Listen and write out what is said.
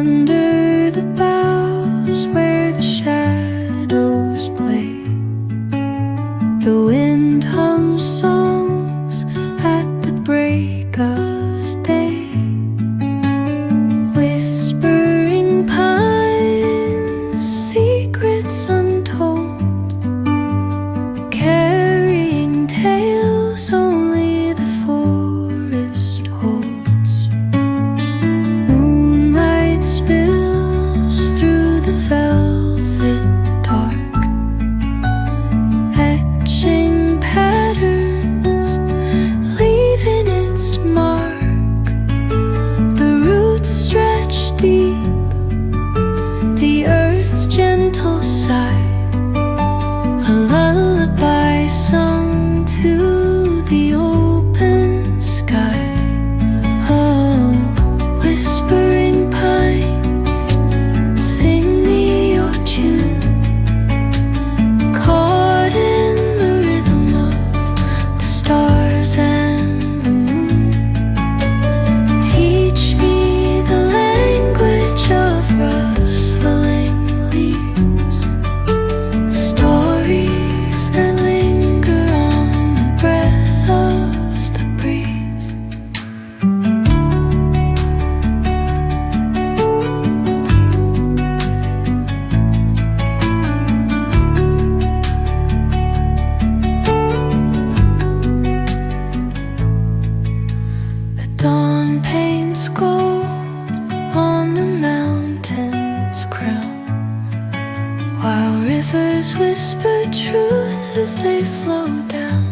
Under the boughs where the shadows play, the wind hums songs at the break of day. Whispering pines, secrets untold, carrying tales only the forest holds. Moonlight spills through the velvet dark, etching patterns, leaving its mark. The roots stretch deep, the earth's gentle sigh, a lullaby sung to the open sky. Oh, whispering pines, sing me your tune, caught in the rhythm of the stars and the moon. Teach me the language of rustling leaves, stories that linger on the breath of the breeze. The dawn paints gold on the mountain's crown, while rivers whisper truth as they flow down.